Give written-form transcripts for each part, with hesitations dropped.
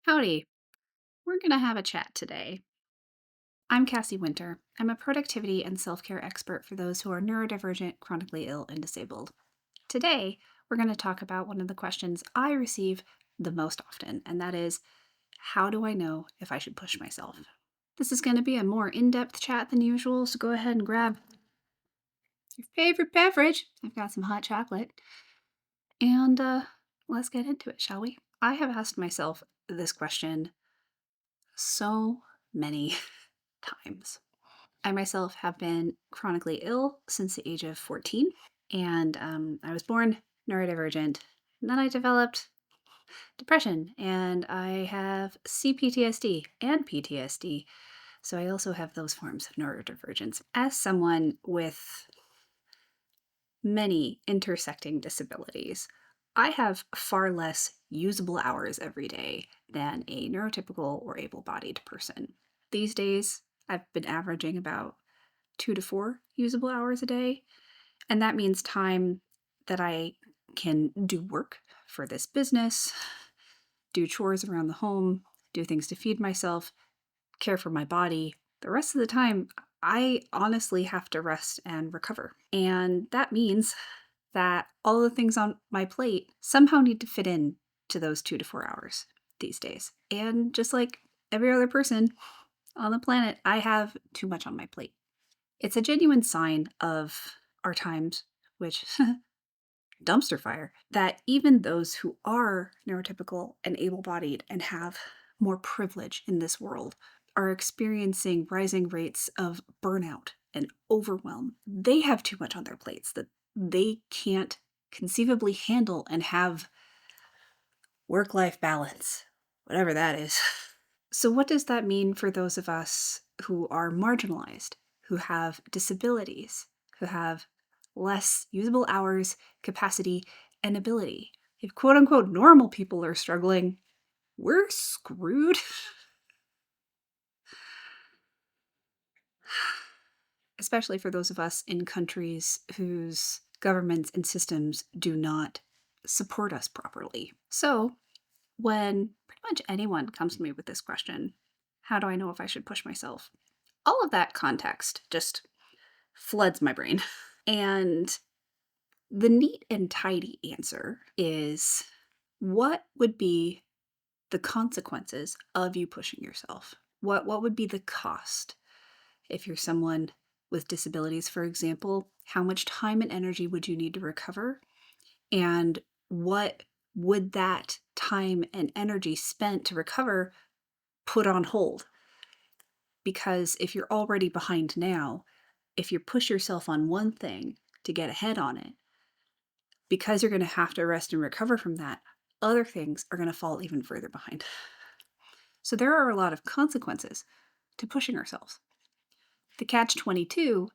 Howdy, we're going to have a chat today. I'm Cassie Winter. I'm a productivity and self care expert for those who are neurodivergent, chronically ill, and disabled. Today, we're going to talk about one of the questions I receive the most often, and that is how do I know if I should push myself? This is going to be a more in depth chat than usual, so go ahead and grab your favorite beverage. I've got some hot chocolate. And let's get into it, shall we? I have asked myself this question so many times. I myself have been chronically ill since the age of 14, and I was born neurodivergent. And then I developed depression, and I have CPTSD and PTSD. So I also have those forms of neurodivergence. As someone with many intersecting disabilities, I have far less usable hours every day than a neurotypical or able bodied person. These days, I've been averaging about 2 to 4 usable hours a day. And that means time that I can do work for this business, do chores around the home, do things to feed myself, care for my body. The rest of the time, I honestly have to rest and recover. And that means that all the things on my plate somehow need to fit in to those 2 to 4 hours these days. And just like every other person on the planet, I have too much on my plate. It's a genuine sign of our times, which dumpster fire, that even those who are neurotypical and able bodied and have more privilege in this world are experiencing rising rates of burnout and overwhelm. They have too much on their plates that they can't conceivably handle and have work life balance, whatever that is. So, what does that mean for those of us who are marginalized, who have disabilities, who have less usable hours, capacity, and ability? If quote unquote normal people are struggling, we're screwed. Especially for those of us in countries whose governments and systems do not support us properly. So, when pretty much anyone comes to me with this question, how do I know if I should push myself? All of that context just floods my brain. And the neat and tidy answer is what would be the consequences of you pushing yourself? What would be the cost? If you're someone with disabilities, for example, how much time and energy would you need to recover? And what would that time and energy spent to recover put on hold? Because if you're already behind now, if you push yourself on one thing to get ahead on it, because you're going to have to rest and recover from that, other things are going to fall even further behind. So there are a lot of consequences to pushing ourselves. The catch 22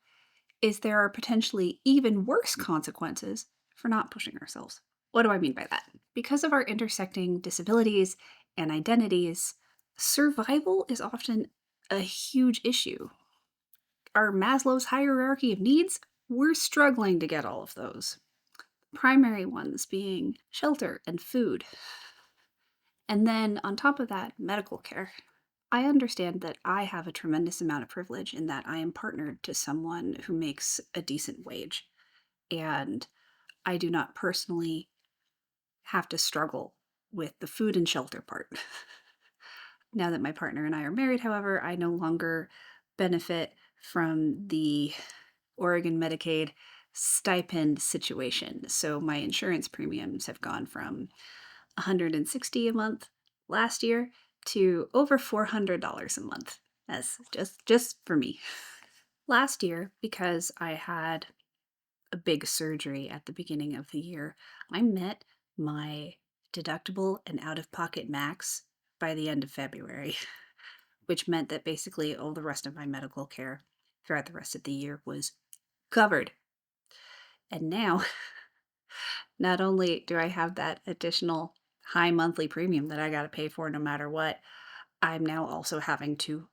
is there are potentially even worse consequences for not pushing ourselves. What do I mean by that? Because of our intersecting disabilities and identities, survival is often a huge issue. Our Maslow's hierarchy of needs, we're struggling to get all of those. Primary ones being shelter and food. And then on top of that, medical care. I understand that I have a tremendous amount of privilege in that I am partnered to someone who makes a decent wage. And I do not personally have to struggle with the food and shelter part. Now that my partner and I are married, however, I no longer benefit from the Oregon Medicaid stipend situation. So my insurance premiums have gone from $160 a month last year to over $400 a month. That's just for me. Last year, because I had a big surgery at the beginning of the year, I met my deductible and out-of-pocket max by the end of February, which meant that basically all the rest of my medical care throughout the rest of the year was covered. And now, not only do I have that additional high monthly premium that I got to pay for no matter what, I'm now also having to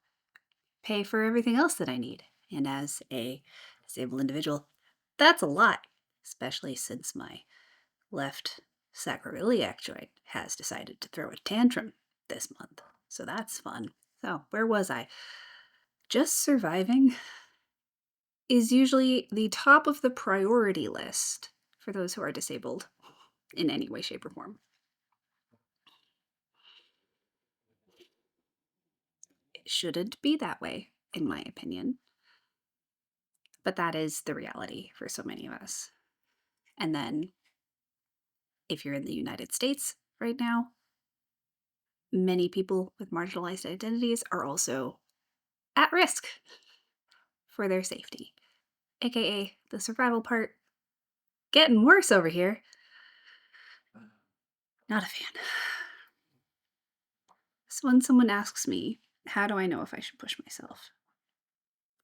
pay for everything else that I need. And as a disabled individual, that's a lot, especially since my left sacroiliac joint has decided to throw a tantrum. this month. So that's fun. So where was I? Just surviving is usually the top of the priority list for those who are disabled in any way, shape, or form. It shouldn't be that way, in my opinion, but that is the reality for so many of us. And then if you're in the United States right now, many people with marginalized identities are also at risk for their safety, aka the survival part getting worse over here. Not a fan. So when someone asks me, how do I know if I should push myself?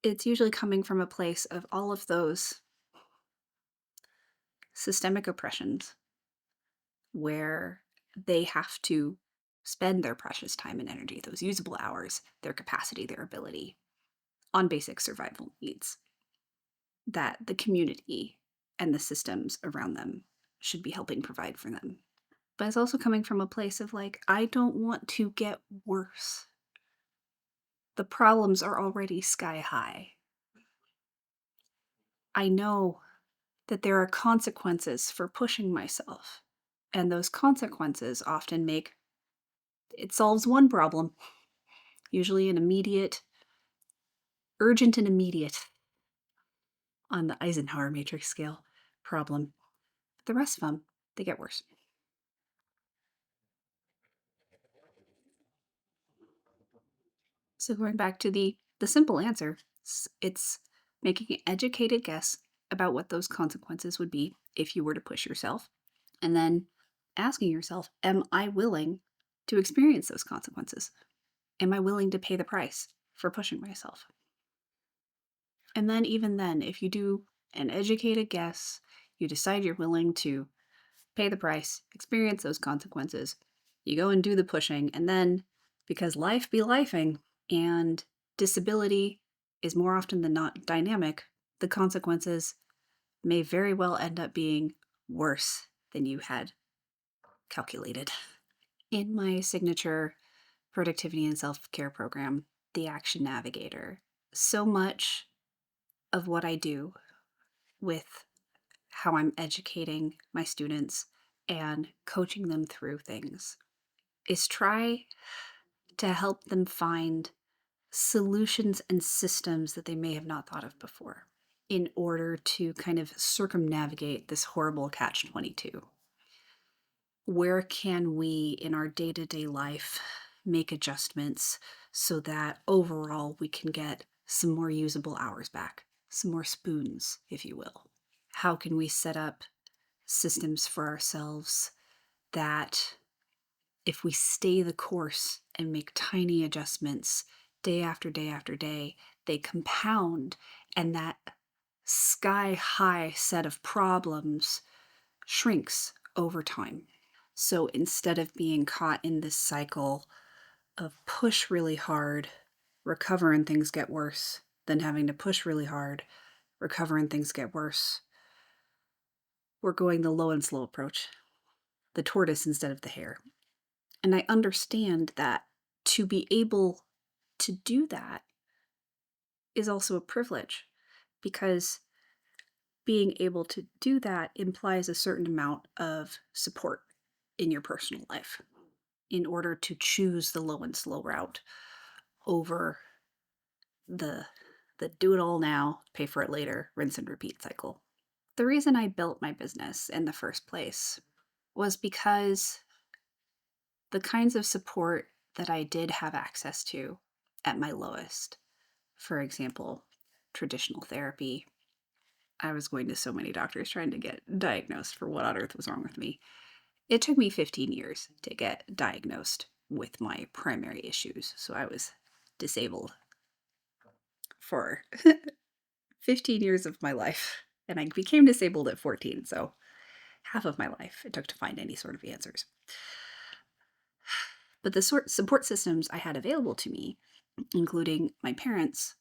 It's usually coming from a place of all of those systemic oppressions where they have to spend their precious time and energy, those usable hours, their capacity, their ability, on basic survival needs that the community and the systems around them should be helping provide for them. But it's also coming from a place of like, I don't want to get worse. The problems are already sky high. I know that there are consequences for pushing myself. And those consequences often make it solves one problem, usually an immediate, urgent and immediate on the Eisenhower matrix scale problem. But the rest of them, they get worse. So going back to the simple answer, it's making an educated guess about what those consequences would be if you were to push yourself, and then asking yourself, am I willing to experience those consequences? Am I willing to pay the price for pushing myself? And then, even then, if you do an educated guess, you decide you're willing to pay the price, experience those consequences, you go and do the pushing, and then, because life be lifing and disability is more often than not dynamic, the consequences may very well end up being worse than you had calculated. In my signature productivity and self-care program, the Action Navigator, so much of what I do with how I'm educating my students and coaching them through things is try to help them find solutions and systems that they may have not thought of before in order to kind of circumnavigate this horrible catch-22. Where can we in our day-to-day life make adjustments so that overall we can get some more usable hours back, some more spoons, if you will? How can we set up systems for ourselves that if we stay the course and make tiny adjustments day after day after day, they compound, and that sky high set of problems shrinks over time. So instead of being caught in this cycle of push really hard, recover and things get worse, then having to push really hard, recover and things get worse, we're going the low and slow approach, the tortoise instead of the hare. And I understand that to be able to do that is also a privilege, because being able to do that implies a certain amount of support in your personal life in order to choose the low and slow route over the do it all now, pay for it later, rinse and repeat cycle. The reason I built my business in the first place was because the kinds of support that I did have access to at my lowest, for example, traditional therapy. I was going to so many doctors trying to get diagnosed for what on earth was wrong with me. It took me 15 years to get diagnosed with my primary issues. So I was disabled for 15 years of my life. And I became disabled at 14. So half of my life it took to find any sort of answers. But the support systems I had available to me, including my parents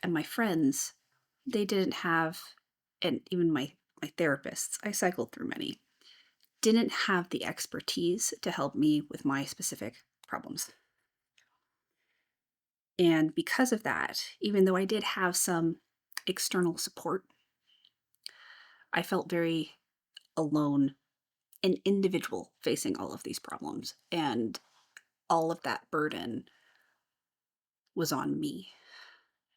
and my friends, they didn't have, and even my therapists, I cycled through many, didn't have the expertise to help me with my specific problems. And because of that, even though I did have some external support, I felt very alone, an individual facing all of these problems. And all of that burden was on me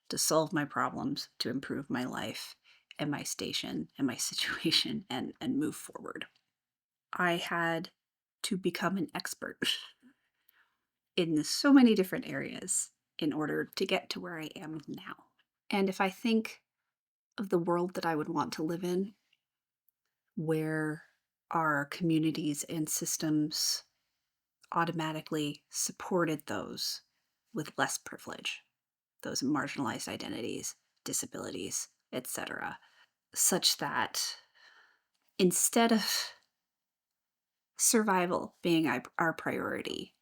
to solve my problems, to improve my life and my station and my situation and move forward. I had to become an expert in so many different areas in order to get to where I am now. And if I think of the world that I would want to live in, where our communities and systems automatically supported those with less privilege, those marginalized identities, disabilities, etc., such that instead of survival being our priority,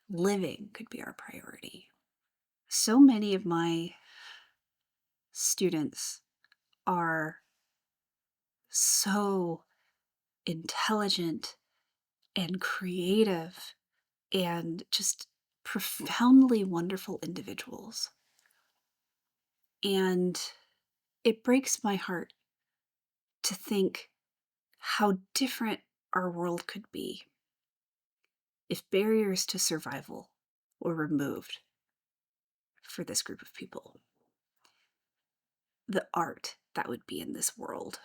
living could be our priority. So many of my students are so intelligent and creative and just profoundly wonderful individuals. And it breaks my heart to think how different our world could be if barriers to survival were removed for this group of people. The art that would be in this world,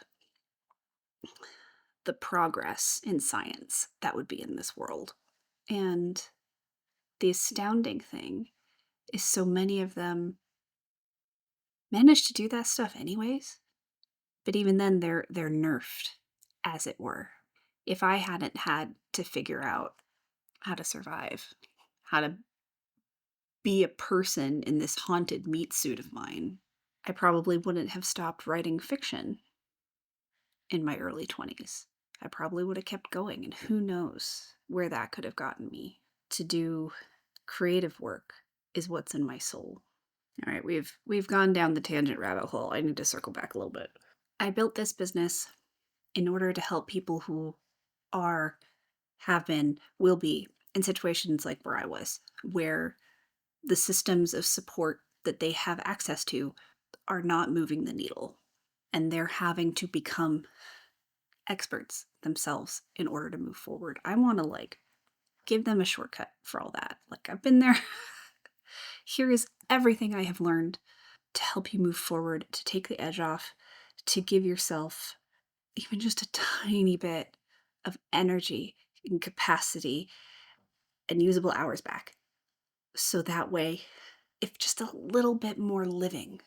the progress in science that would be in this world. And the astounding thing is so many of them manage to do that stuff anyways, but even then they're nerfed, as it were. If I hadn't had to figure out how to survive, how to be a person in this haunted meat suit of mine, I probably wouldn't have stopped writing fiction in my early 20s. I probably would have kept going, and who knows where that could have gotten me. To do creative work is what's in my soul. All right, we've gone down the tangent rabbit hole. I need to circle back a little bit. I built this business in order to help people who are, have been, will be in situations like where I was, where the systems of support that they have access to are not moving the needle, and they're having to become experts themselves in order to move forward. I want to give them a shortcut for all that. I've been there. Here is everything I have learned to help you move forward, to take the edge off, to give yourself even just a tiny bit of energy and capacity and usable hours back. So that way, if just a little bit more living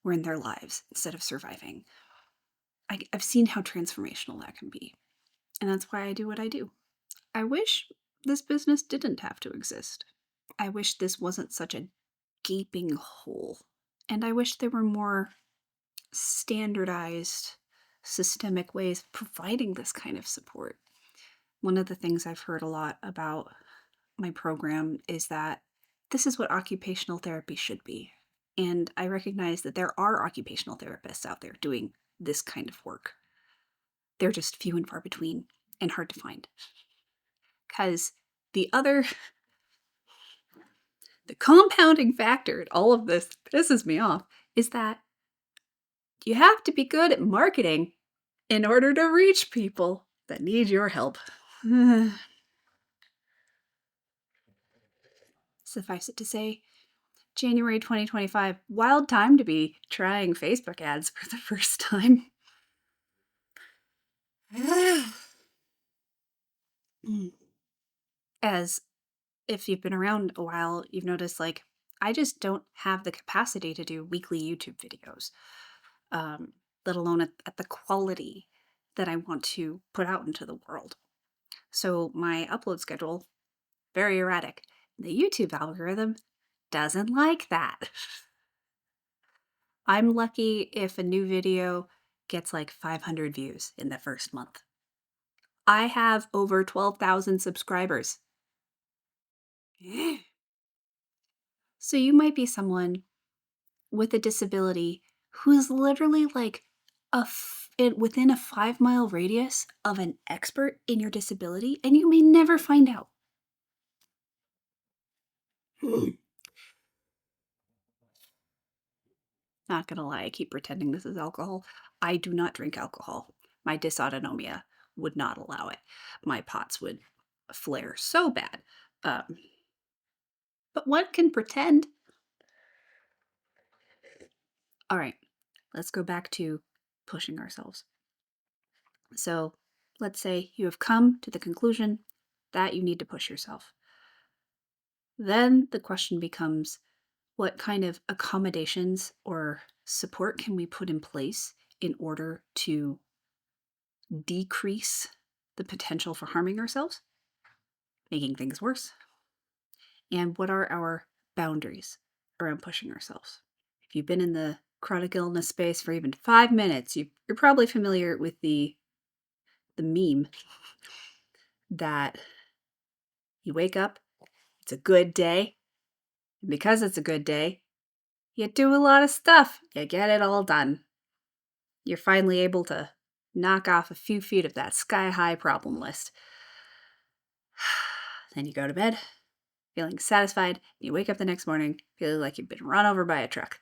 were in their lives instead of surviving, I've seen how transformational that can be. And that's why I do what I do. I wish this business didn't have to exist. I wish this wasn't such a gaping hole. And I wish there were more standardized, systemic ways of providing this kind of support. One of the things I've heard a lot about my program is that this is what occupational therapy should be. And I recognize that there are occupational therapists out there doing this kind of work. They're just few and far between and hard to find. Because the compounding factor in all of this pisses me off is that you have to be good at marketing in order to reach people that need your help. Suffice it to say, January 2025, wild time to be trying Facebook ads for the first time. As if you've been around a while, you've noticed I just don't have the capacity to do weekly YouTube videos, let alone at the quality that I want to put out into the world. So my upload schedule, very erratic. The YouTube algorithm doesn't like that. I'm lucky if a new video gets 500 views in the first month. I have over 12,000 subscribers. So you might be someone with a disability who's literally within a 5-mile radius of an expert in your disability, and you may never find out. Not gonna lie, I keep pretending this is alcohol. I do not drink alcohol. My dysautonomia would not allow it. My POTS would flare so bad. Um, but one can pretend. All right, let's go back to pushing ourselves. So let's say you have come to the conclusion that you need to push yourself. Then the question becomes, what kind of accommodations or support can we put in place in order to decrease the potential for harming ourselves, making things worse? And what are our boundaries around pushing ourselves? If you've been in the chronic illness space for even 5 minutes, you're probably familiar with the meme that you wake up, it's a good day, and because it's a good day, you do a lot of stuff. You get it all done. You're finally able to knock off a few feet of that sky-high problem list. Then you go to bed, feeling satisfied, and you wake up the next morning feeling like you've been run over by a truck.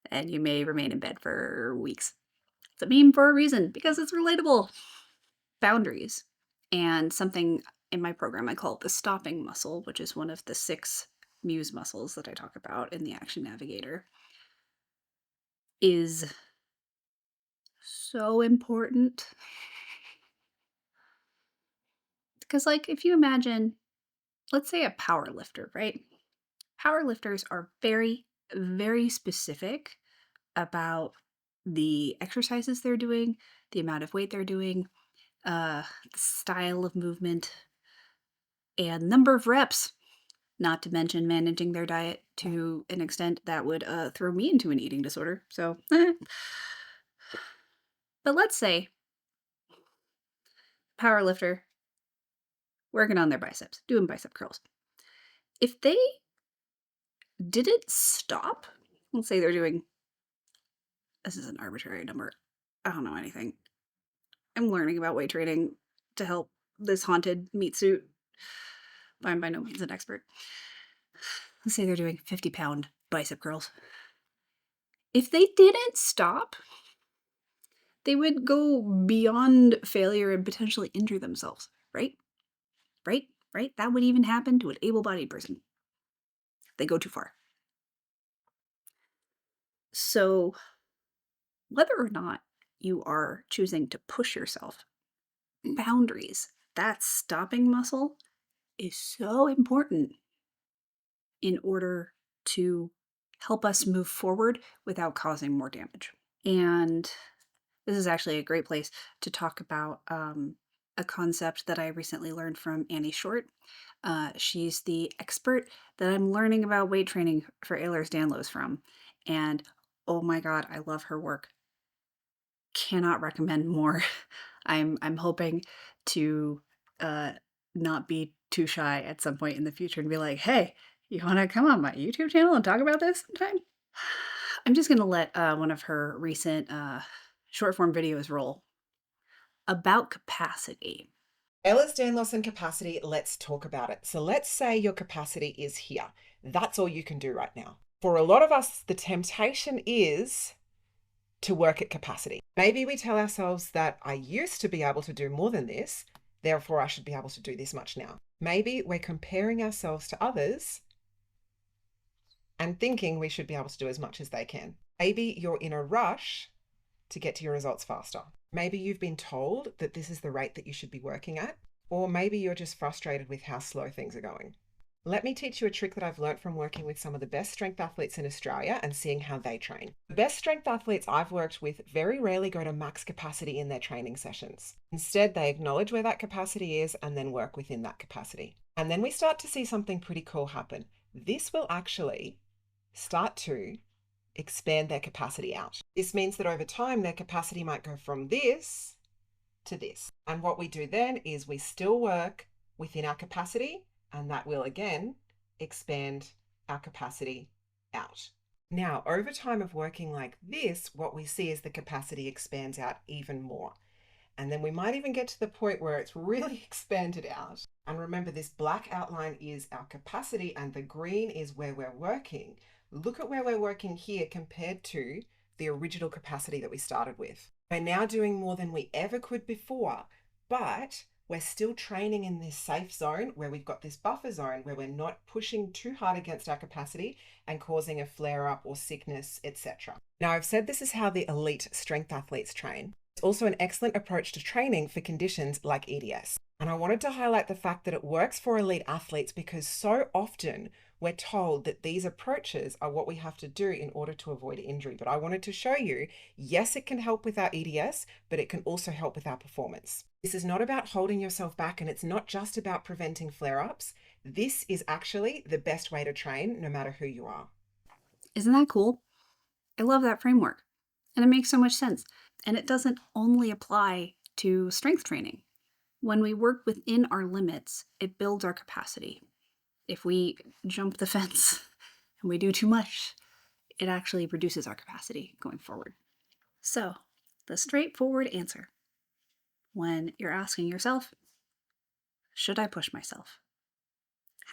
And you may remain in bed for weeks. It's a meme for a reason, because it's relatable. Boundaries. And something in my program I call it the stopping muscle, which is one of the 6 muse muscles that I talk about in the Action Navigator, is so important. Because, like, if you imagine, let's say a power lifter, right? Power lifters are very, very specific about the exercises they're doing, the amount of weight they're doing, the style of movement, and number of reps, not to mention managing their diet to an extent that would throw me into an eating disorder. So, but let's say power lifter working on their biceps, doing bicep curls. If they didn't stop, let's say they're doing, this is an arbitrary number, I don't know anything. I'm learning about weight training to help this haunted meat suit. I'm by no means an expert. Let's say they're doing 50-pound bicep curls. If they didn't stop, they would go beyond failure and potentially injure themselves, right? Right? Right? That would even happen to an able-bodied person. They go too far. So, whether or not you are choosing to push yourself, boundaries, that stopping muscle is so important in order to help us move forward without causing more damage. And this is actually a great place to talk about a concept that I recently learned from Annie Short. She's the expert that I'm learning about weight training for Ehlers-Danlos from. And oh my God, I love her work. Cannot recommend more. I'm hoping to not be too shy at some point in the future and be like, hey, you want to come on my YouTube channel and talk about this sometime? I'm just going to let one of her recent short form videos roll about capacity. Ehlers-Danlos and capacity, let's talk about it. So let's say your capacity is here. That's all you can do right now. For a lot of us, the temptation is to work at capacity. Maybe we tell ourselves that I used to be able to do more than this, therefore I should be able to do this much now. Maybe we're comparing ourselves to others and thinking we should be able to do as much as they can. Maybe you're in a rush to get to your results faster. Maybe you've been told that this is the rate that you should be working at, or maybe you're just frustrated with how slow things are going. Let me teach you a trick that I've learned from working with some of the best strength athletes in Australia and seeing how they train. The best strength athletes I've worked with very rarely go to max capacity in their training sessions. Instead, they acknowledge where that capacity is and then work within that capacity. And then we start to see something pretty cool happen. This will actually start to expand their capacity out. This means that over time, their capacity might go from this to this. And what we do then is we still work within our capacity, and that will again expand our capacity out. Now, over time of working like this, what we see is the capacity expands out even more. And then we might even get to the point where it's really expanded out. And remember, this black outline is our capacity and the green is where we're working. Look at where we're working here compared to the original capacity that we started with. We're now doing more than we ever could before, but we're still training in this safe zone where we've got this buffer zone where we're not pushing too hard against our capacity and causing a flare up or sickness, etc. Now, I've said this is how the elite strength athletes train. It's also an excellent approach to training for conditions like EDS. And I wanted to highlight the fact that it works for elite athletes because so often we're told that these approaches are what we have to do in order to avoid injury. But I wanted to show you, yes, it can help with our EDS, but it can also help with our performance. This is not about holding yourself back, and it's not just about preventing flare-ups. This is actually the best way to train, no matter who you are. Isn't that cool? I love that framework. And it makes so much sense. And it doesn't only apply to strength training. When we work within our limits, it builds our capacity. If we jump the fence and we do too much, it actually reduces our capacity going forward. So, the straightforward answer when you're asking yourself, should I push myself?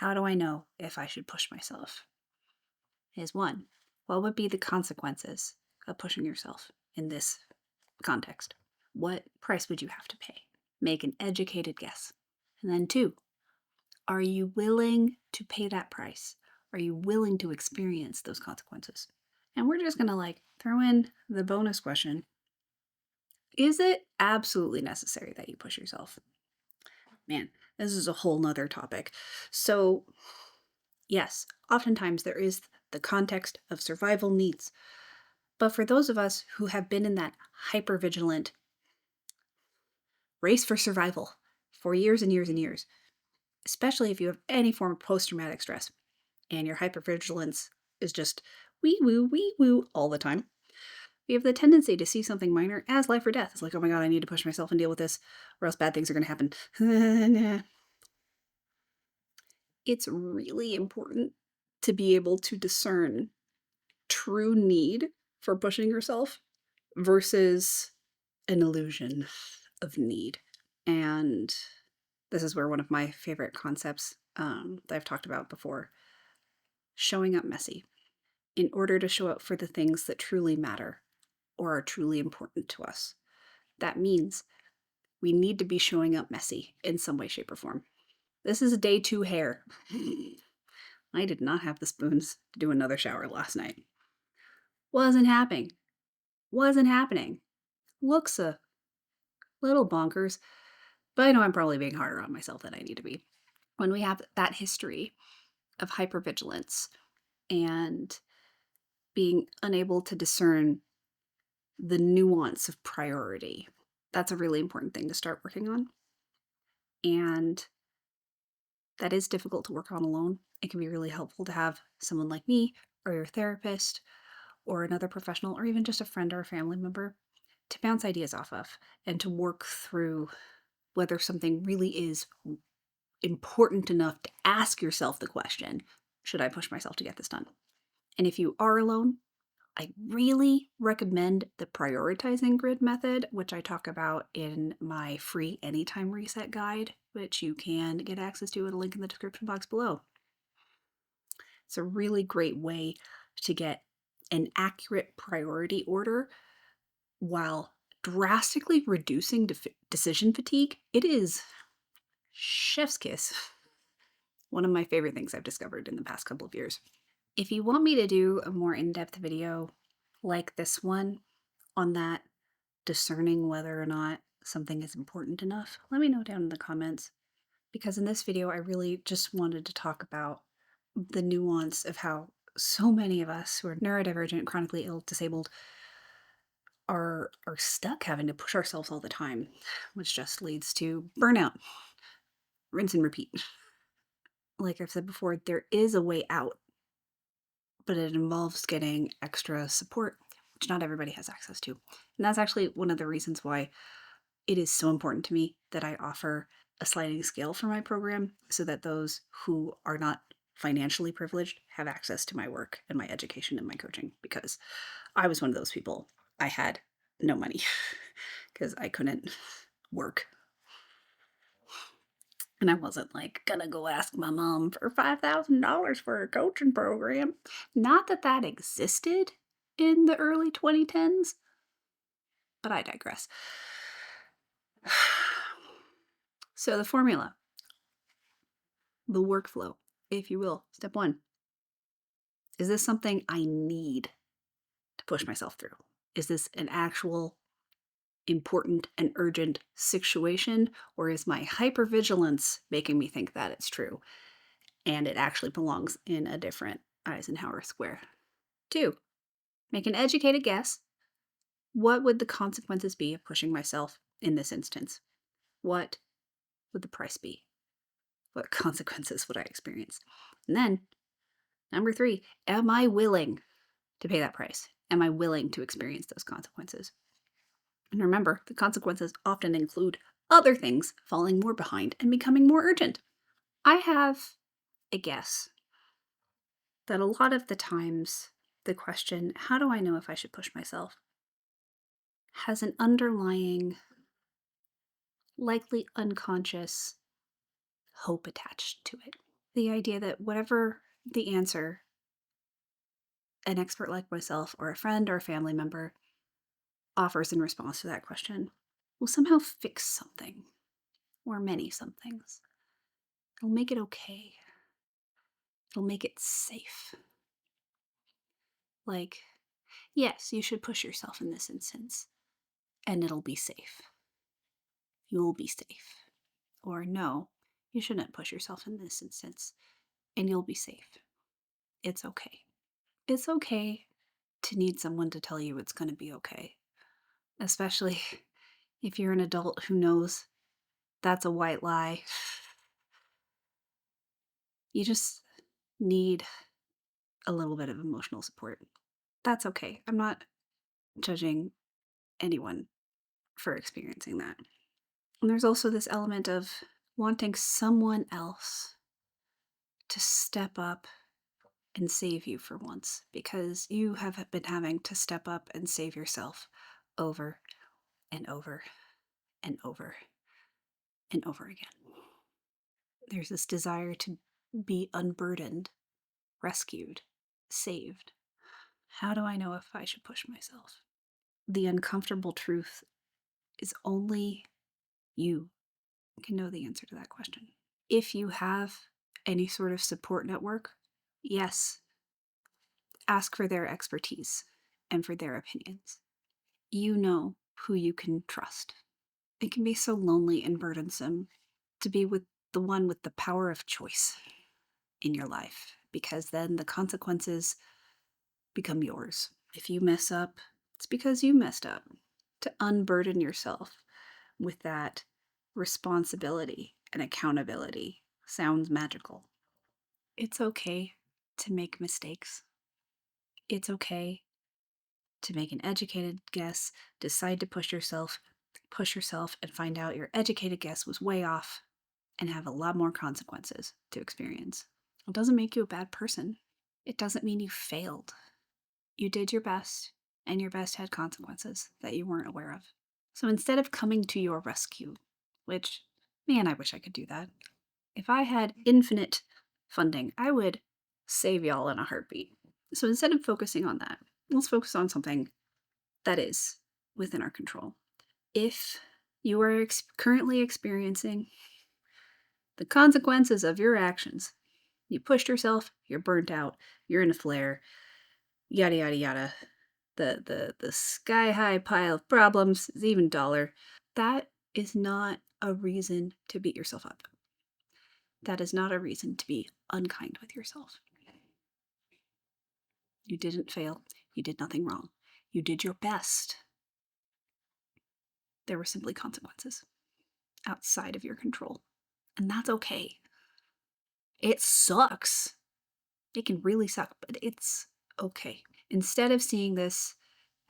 How do I know if I should push myself? Is one, what would be the consequences of pushing yourself in this context? What price would you have to pay? Make an educated guess. And then two, are you willing to pay that price? Are you willing to experience those consequences? And we're just going to throw in the bonus question. Is it absolutely necessary that you push yourself? Man, this is a whole nother topic. So, yes, oftentimes there is the context of survival needs. But for those of us who have been in that hypervigilant race for survival for years and years and years, especially if you have any form of post-traumatic stress and your hypervigilance is just wee woo all the time, we have the tendency to see something minor as life or death. It's like, oh my God, I need to push myself and deal with this or else bad things are going to happen. It's really important to be able to discern true need for pushing yourself versus an illusion of need. And this is where one of my favorite concepts that I've talked about before, showing up messy. In order to show up for the things that truly matter or are truly important to us, that means we need to be showing up messy in some way, shape, or form. This is day 2 hair. I did not have the spoons to do another shower last night. Wasn't happening. Wasn't happening. Looks a little bonkers, but I know I'm probably being harder on myself than I need to be. When we have that history of hypervigilance and being unable to discern the nuance of priority, that's a really important thing to start working on. And that is difficult to work on alone. It can be really helpful to have someone like me or your therapist or another professional or even just a friend or a family member to bounce ideas off of and to work through whether something really is important enough to ask yourself the question, should I push myself to get this done? And if you are alone, I really recommend the prioritizing grid method, which I talk about in my free Anytime Reset guide, which you can get access to at a link in the description box below. It's a really great way to get an accurate priority order while drastically reducing decision fatigue. It is chef's kiss. One of my favorite things I've discovered in the past couple of years. If you want me to do a more in-depth video like this one on that, discerning whether or not something is important enough, let me know down in the comments. Because in this video, I really just wanted to talk about the nuance of how so many of us who are neurodivergent, chronically ill, disabled, are stuck having to push ourselves all the time, which just leads to burnout. Rinse and repeat. Like I've said before, there is a way out, but it involves getting extra support, which not everybody has access to. And that's actually one of the reasons why it is so important to me that I offer a sliding scale for my program so that those who are not financially privileged have access to my work and my education and my coaching, because I was one of those people. I had no money because I couldn't work. And I wasn't like gonna go ask my mom for $5,000 for a coaching program. Not that that existed in the early 2010s, but I digress. So the formula, the workflow, if you will. Step one, is this something I need to push myself through? Is this an actual important and urgent situation, or is my hypervigilance making me think that it's true and it actually belongs in a different Eisenhower square? Two, make an educated guess. What would the consequences be of pushing myself in this instance? What would the price be? What consequences would I experience? And then, number three, am I willing to pay that price? Am I willing to experience those consequences? And remember, the consequences often include other things falling more behind and becoming more urgent. I have a guess that a lot of the times the question, how do I know if I should push myself, has an underlying, likely unconscious hope attached to it. The idea that whatever the answer, an expert like myself or a friend or a family member offers in response to that question will somehow fix something or many somethings. It'll make it okay. It'll make it safe. Like, yes, you should push yourself in this instance, and it'll be safe. You'll be safe. Or no, you shouldn't push yourself in this instance, and you'll be safe. It's okay. It's okay to need someone to tell you it's going to be okay, especially if you're an adult who knows that's a white lie. You just need a little bit of emotional support. That's okay. I'm not judging anyone for experiencing that. And there's also this element of wanting someone else to step up and save you for once because you have been having to step up and save yourself over and over and over and over again. There's this desire to be unburdened, rescued, saved. How do I know if I should push myself? The uncomfortable truth is only you can know the answer to that question. If you have any sort of support network, yes, ask for their expertise and for their opinions. You know who you can trust. It can be so lonely and burdensome to be with the one with the power of choice in your life because then the consequences become yours. If you mess up, it's because you messed up. To unburden yourself with that responsibility and accountability sounds magical. It's okay to make mistakes. It's okay to make an educated guess, decide to push yourself, and find out your educated guess was way off and have a lot more consequences to experience. It doesn't make you a bad person. It doesn't mean you failed. You did your best, and your best had consequences that you weren't aware of. So instead of coming to your rescue, which, man, I wish I could do that. If I had infinite funding, I would save y'all in a heartbeat. So instead of focusing on that, let's focus on something that is within our control. If you are currently experiencing the consequences of your actions, you pushed yourself, you're burnt out, you're in a flare, yada yada yada. The sky high pile of problems is even duller. That is not a reason to beat yourself up. That is not a reason to be unkind with yourself. You didn't fail. You did nothing wrong. You did your best. There were simply consequences outside of your control. And that's okay. It sucks. It can really suck, but it's okay. Instead of seeing this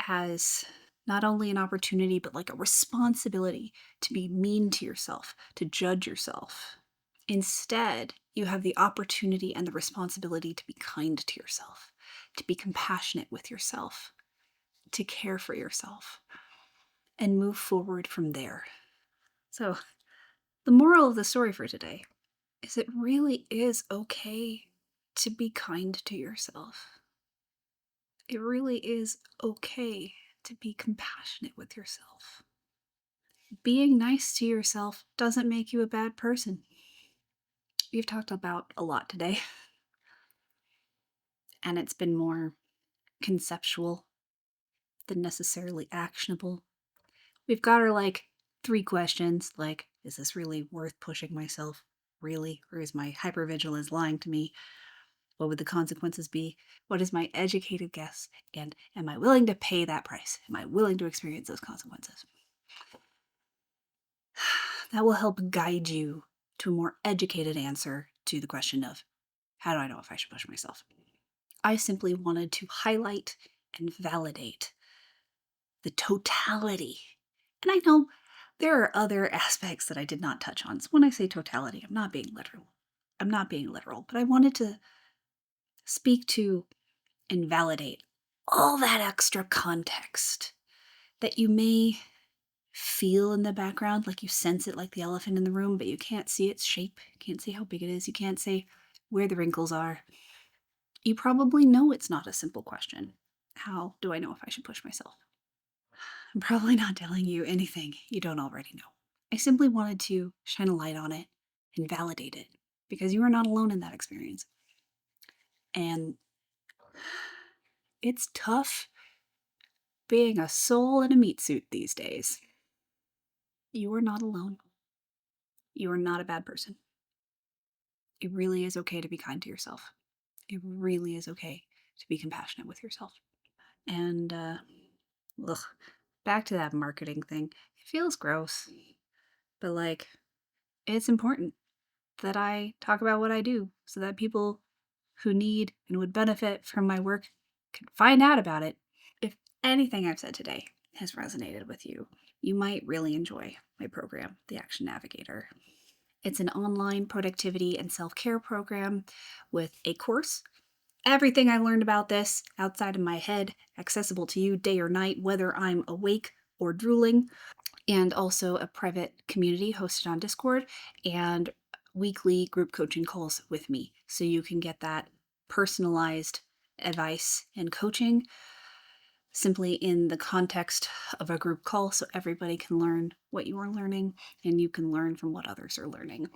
as not only an opportunity, but like a responsibility to be mean to yourself, to judge yourself, instead, you have the opportunity and the responsibility to be kind to yourself, to be compassionate with yourself, to care for yourself, and move forward from there. So, the moral of the story for today is it really is okay to be kind to yourself. It really is okay to be compassionate with yourself. Being nice to yourself doesn't make you a bad person. We've talked about a lot today, and it's been more conceptual than necessarily actionable. We've got our three questions like, is this really worth pushing myself? Really? Or is my hypervigilance lying to me? What would the consequences be? What is my educated guess? And am I willing to pay that price? Am I willing to experience those consequences? That will help guide you to a more educated answer to the question of, how do I know if I should push myself? I simply wanted to highlight and validate the totality. And I know there are other aspects that I did not touch on. So when I say totality, I'm not being literal. I'm not being literal, but I wanted to speak to and validate all that extra context that you may feel in the background, like you sense it like the elephant in the room, but you can't see its shape, you can't see how big it is, you can't say where the wrinkles are. You probably know it's not a simple question. How do I know if I should push myself? I'm probably not telling you anything you don't already know. I simply wanted to shine a light on it and validate it because you are not alone in that experience. And it's tough being a soul in a meat suit these days. You are not alone. You are not a bad person. It really is okay to be kind to yourself. It really is okay to be compassionate with yourself. And, ugh, back to that marketing thing. It feels gross, but it's important that I talk about what I do so that people who need and would benefit from my work can find out about it. If anything I've said today has resonated with you, you might really enjoy my program, the Action Navigator. It's an online productivity and self care program with a course. Everything I learned about this outside of my head, accessible to you day or night, whether I'm awake or drooling, and also a private community hosted on Discord and weekly group coaching calls with me. So you can get that personalized advice and coaching simply in the context of a group call so everybody can learn what you are learning and you can learn from what others are learning.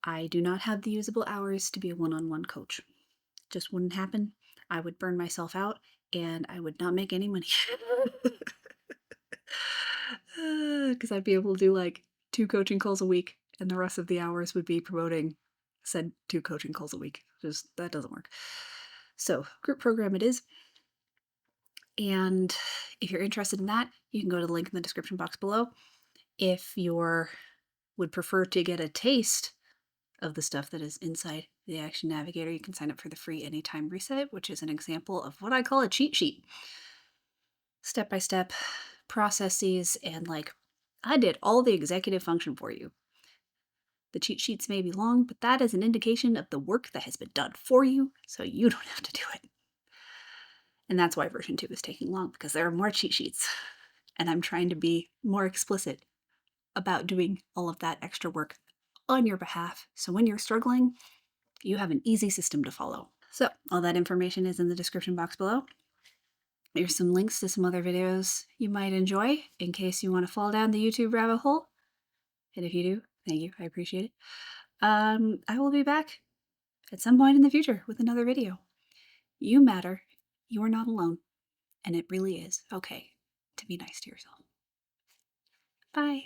I do not have the usable hours to be a one-on-one coach. Just wouldn't happen. I would burn myself out and I would not make any money. Because I'd be able to do two coaching calls a week and the rest of the hours would be promoting said two coaching calls a week. Just that doesn't work. So, group program it is. And if you're interested in that, you can go to the link in the description box below. If you would prefer to get a taste of the stuff that is inside the Action Navigator, you can sign up for the free Anytime Reset, which is an example of what I call a cheat sheet. Step-by-step processes and I did all the executive function for you. The cheat sheets may be long, but that is an indication of the work that has been done for you, so you don't have to do it. And that's why version 2 is taking long, because there are more cheat sheets. And I'm trying to be more explicit about doing all of that extra work on your behalf. So when you're struggling, you have an easy system to follow. So all that information is in the description box below. There's some links to some other videos you might enjoy in case you want to fall down the YouTube rabbit hole. And if you do, thank you. I appreciate it. I will be back at some point in the future with another video. You matter. You are not alone. And it really is okay to be nice to yourself. Bye.